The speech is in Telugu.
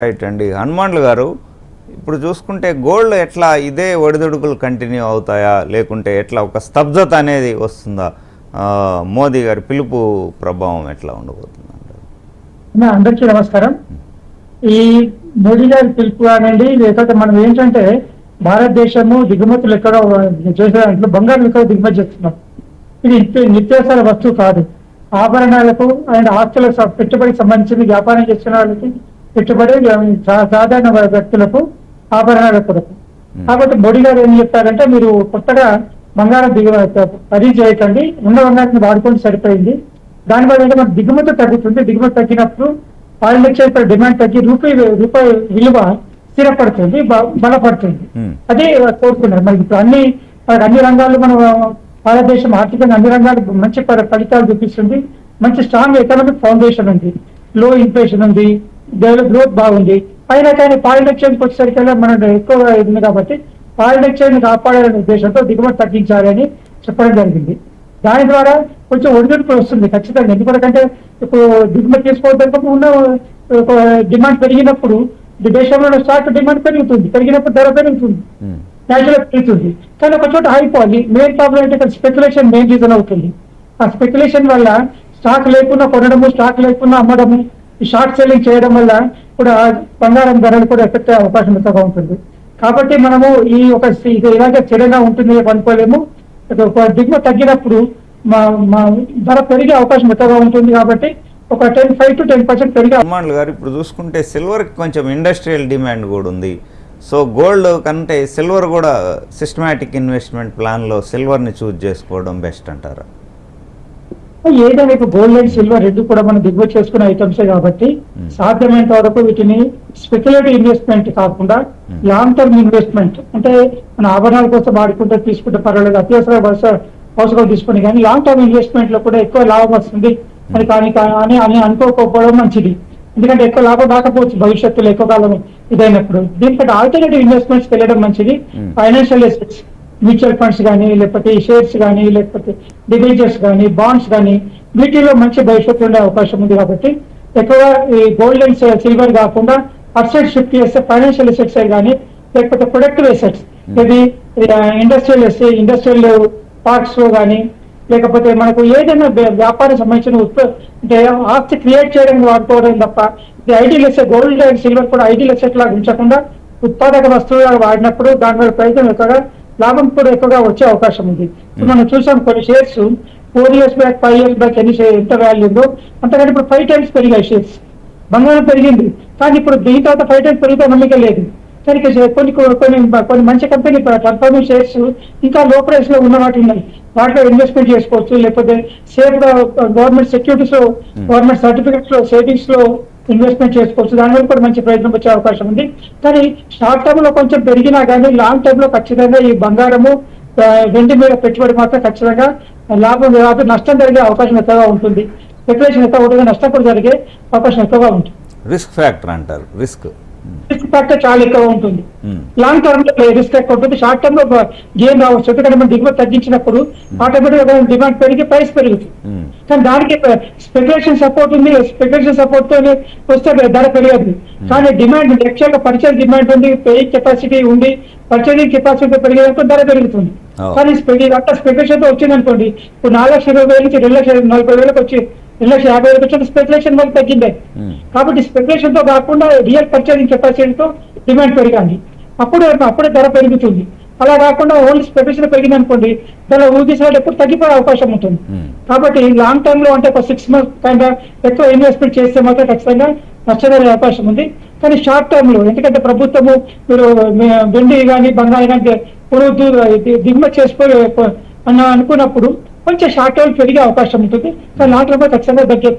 రైట్ అండి. హనుమాన్లు గారు, ఇప్పుడు చూసుకుంటే గోల్డ్ ఎట్లా ఇదే ఒడిదుడుకులు కంటిన్యూ అవుతాయా, లేకుంటే ఎట్లా ఒక స్తబ్దత అనేది వస్తుందా? మోదీ గారి పిలుపు ప్రభావం ఎట్లా ఉండబోతుంది అంటారు? అందరికీ నమస్కారం. ఈ మోదీ గారి పిలుపు కానివ్వండి, లేకపోతే మనం ఏంటంటే భారతదేశము దిగుమతులు ఎక్కడ చేసే దాంట్లో బంగారం ఎక్కడ దిగుమతి చేస్తున్నాం. ఇది నిత్యావసర వస్తువు కాదు. ఆభరణాలకు అండ్ ఆస్తులకు పెట్టుబడికి సంబంధించిన వ్యాపారం చేసిన వాళ్ళకి, పెట్టుబడి సాధారణ వ్యక్తులకు ఆభరణాల కొరకు. కాబట్టి మోడీ గారు ఏం చెప్తారంటే, మీరు కొత్తగా బంగారం ఖరీదు చేయకండి, ఉన్న బంగారాన్ని వాడుకొని సరిపోయింది. దానివల్ల మన దిగుమతి తగ్గుతుంది. దిగుమతి తగ్గినప్పుడు ఆయిల్ ఎక్స్చేంజ్ డిమాండ్ తగ్గి రూపాయి విలువ స్థిరపడుతుంది, బలపడుతుంది. అదే కోరుకున్నారు. మరి ఇప్పుడు అన్ని రంగాల్లో మన భారతదేశం ఆర్థికంగా అన్ని రంగాలు మంచి ఫలితాలు చూపిస్తుంది. మంచి స్ట్రాంగ్ ఎకనామిక్ ఫౌండేషన్ ఉంది, లో ఇన్ఫ్లేషన్ ఉంది, గ్రోత్ బాగుంది. అయినా కానీ ఫారిన్ ఎక్స్చేంజ్కి వచ్చేసరికి మనం ఎక్కువ ఉంది కాబట్టి ఫారిన్ ఎక్స్చేంజ్ కాపాడాలనే ఉద్దేశంతో దిగుమతి తగ్గించాలి అని చెప్పడం జరిగింది. దాని ద్వారా కొంచెం ఒడిదుడుకులు వస్తుంది ఖచ్చితంగా. ఎందుకంటే ఇప్పుడు దిగుమతి చేసుకోవద్దు, ఉన్న డిమాండ్ పెరిగినప్పుడు దేశంలో స్టాక్ డిమాండ్ పెరుగుతుంది, పెరిగినప్పుడు ధర పెరుగుతుంది, న్యాచురల్ పెరుగుతుంది. కానీ ఒక చోట ఆగిపోవాలి. మెయిన్ ప్రాబ్లం ఏంటంటే స్పెక్యులేషన్ మెయిన్ రీజన్ అవుతుంది. ఆ స్పెక్యులేషన్ వల్ల స్టాక్ లేకుండా కొనడము, స్టాక్ లేకుండా అమ్మడము, ఈ షార్ట్ సెల్లింగ్ చేయడం వల్ల కూడా బంగారం ధరలు కూడా ఎఫెక్ట్ అయ్యే అవకాశం ఎక్కువగా ఉంటుంది. కాబట్టి మనము ఈ ఇలాగే స్థిరంగా ఉంటుంది అనుకోలేము. దిగుమతి తగ్గినప్పుడు ధర పెరిగే అవకాశం ఎక్కువగా ఉంటుంది. కాబట్టి ఒక 5 to 10% పెరిగే. హనుమాన్లు గారు, ఇప్పుడు చూసుకుంటే సిల్వర్కి కొంచెం ఇండస్ట్రియల్ డిమాండ్ కూడా ఉంది. సో గోల్డ్ కంటే సిల్వర్ కూడా సిస్టమాటిక్ ఇన్వెస్ట్మెంట్ ప్లాన్లో సిల్వర్ని చూజ్ చేసుకోవడం బెస్ట్ అంటారా? ఏదైనా ఇప్పుడు గోల్డ్ అండ్ సిల్వర్ రెండు కూడా మనం దిగుమతి చేసుకునే ఐటమ్సే కాబట్టి సాధ్యమైనంత వరకు వీటిని స్పెక్యులేటివ్ ఇన్వెస్ట్మెంట్ కాకుండా లాంగ్ టర్మ్ ఇన్వెస్ట్మెంట్, అంటే మన ఆభరణాల కోసం వాడుకుంటే తీసుకుంటే పర్వాలేదు, అత్యవసర అవసరాలు తీసుకుని, కానీ లాంగ్ టర్మ్ ఇన్వెస్ట్మెంట్ లో కూడా ఎక్కువ లాభం వస్తుంది అని అనుకోకపోవడం మంచిది. ఎందుకంటే ఎక్కువ లాభం రాకపోవచ్చు భవిష్యత్తులో ఎక్కువ కాలం ఇదైనప్పుడు. దీనికంటే ఆల్టర్నేటివ్ ఇన్వెస్ట్మెంట్స్కి వెళ్ళడం మంచిది. ఫైనాన్షియల్ అసెట్స్, మ్యూచువల్ ఫండ్స్ కానీ, లేకపోతే షేర్స్ కానీ, లేకపోతే డిబెంచర్స్ కానీ, బాండ్స్ కానీ, వీటిలో మంచి భవిష్యత్తు ఉండే అవకాశం ఉంది. కాబట్టి ఎక్కువగా ఈ గోల్డ్ అండ్ సిల్వర్ కాకుండా అసెట్స్ షిఫ్ట్ చేస్తే ఫైనాన్షియల్ అసెట్స్ కానీ, లేకపోతే ప్రొడక్టివ్ అసెట్స్, ఇది ఇండస్ట్రియల్ పార్క్స్ లో కానీ, లేకపోతే మనకు ఏదైనా వ్యాపారం సంబంధించిన అంటే ఆస్తి క్రియేట్ చేయడానికి వాడుకోవడం తప్ప, ఇది ideal asset, gold and silver కూడా ఐడియల్ అసెట్ లాగా ఉంచకుండా ఉత్పాదక వస్తువులుగా వాడినప్పుడు దానివల్ల ప్రయోజనం ఎక్కువగా, లాభం కూడా ఎక్కువగా వచ్చే అవకాశం ఉంది. మనం చూసాం కొన్ని shares 4 years back 5 years back ఎంత వాల్యూ ఉందో అంతకంటే ఇప్పుడు 5 times పెరిగాయి షేర్స్. బంగారం పెరిగింది, కానీ ఇప్పుడు దీని తర్వాత 5 times పెరిగితే నమ్మక లేదు. కానీ కొన్ని మంచి కంపెనీ పర్ఫార్మెన్స్ షేర్స్ ఇంకా లో ప్రైస్ లో ఉన్న వాటి ఉన్నాయి, వాటిలో ఇన్వెస్ట్మెంట్ చేసుకోవచ్చు. లేకపోతే సేఫ్ గా గవర్నమెంట్ సెక్యూరిటీస్ లో, గవర్నమెంట్ సర్టిఫికెట్స్ లో, సేవింగ్స్ లో ఇన్వెస్ట్మెంట్ చేసుకోవచ్చు. దానివల్ల కూడా మంచి ప్రయత్నం వచ్చే అవకాశం ఉంది. కానీ షార్ట్ టర్మ్ లో కొంచెం పెరిగినా కానీ లాంగ్ టర్మ్ లో ఖచ్చితంగా ఈ బంగారము, వెండి మీద పెట్టుబడి మాత్రం ఖచ్చితంగా లాభం రాదు, నష్టం జరిగే అవకాశం ఎక్కువగా ఉంటుంది. స్పెక్యులేషన్ ఎక్కువ ఉంటుంది, నష్టం కూడా జరిగే అవకాశం ఎక్కువగా ఉంటుంది. రిస్క్ ఫ్యాక్టర్ అంటారు. రిస్క్ ఫ్యాక్టర్ చాలా ఎక్కువ ఉంటుంది. లాంగ్ టర్మ్ లో రిస్క్ ఎక్కువ ఉంటుంది. షార్ట్ టర్మ్ లో గేమ్ రావచ్చు, ఎందుకంటే మనం దిగుమతి తగ్గించినప్పుడు ఆటోమేటిక్ గా డిమాండ్ పెరిగి ప్రైస్ పెరుగుతుంది. కానీ దానికి స్పెక్యులేషన్ సపోర్ట్ ఉంది. స్పెక్యులేషన్ సపోర్ట్ తో వస్తే ధర పెరగదు. కానీ డిమాండ్ యాక్చువల్ గా పర్చేజ్ డిమాండ్ ఉంది, పేయింగ్ కెపాసిటీ ఉంది, పర్చేజింగ్ కెపాసిటీ పెరిగేందుకు ధర పెరుగుతుంది. కానీ అంత స్పెక్యులేషన్ తో వచ్చింది అనుకోండి, ఇప్పుడు 4,20,000 నుంచి 2,40,000 వచ్చి 2,50,000 వచ్చి స్పెక్యులేషన్ వల్ల తగ్గింది. కాబట్టి స్పెక్యులేషన్ తో కాకుండా రియల్ పర్చేజింగ్ కెపాసిటీతో డిమాండ్ పెరగాలి, అప్పుడే ధర పెరుగుతుంది. అలా కాకుండా ఓన్లీ స్పెక్యులేషన్ పెరిగింది అనుకోండి, ధర ఊగిసే ఎప్పుడు తగ్గిపోయే అవకాశం ఉంటుంది. కాబట్టి లాంగ్ టర్మ్ లో అంటే ఒక 6 months కన్నా ఎక్కువ ఇన్వెస్ట్మెంట్ చేస్తే మాత్రం ఖచ్చితంగా నష్టపోయే అవకాశం ఉంది. కానీ షార్ట్ టర్మ్ లో, ఎందుకంటే ప్రభుత్వము మీరు వెండి కానీ బంగారం కానీ దిగుమతి చేసుకో అనుకున్నప్పుడు కొంచెం షార్ట్ టర్మ్ పెరిగే అవకాశం ఉంటుంది. కానీ లాంగ్ టర్మ్ లో ఖచ్చితంగా తగ్గే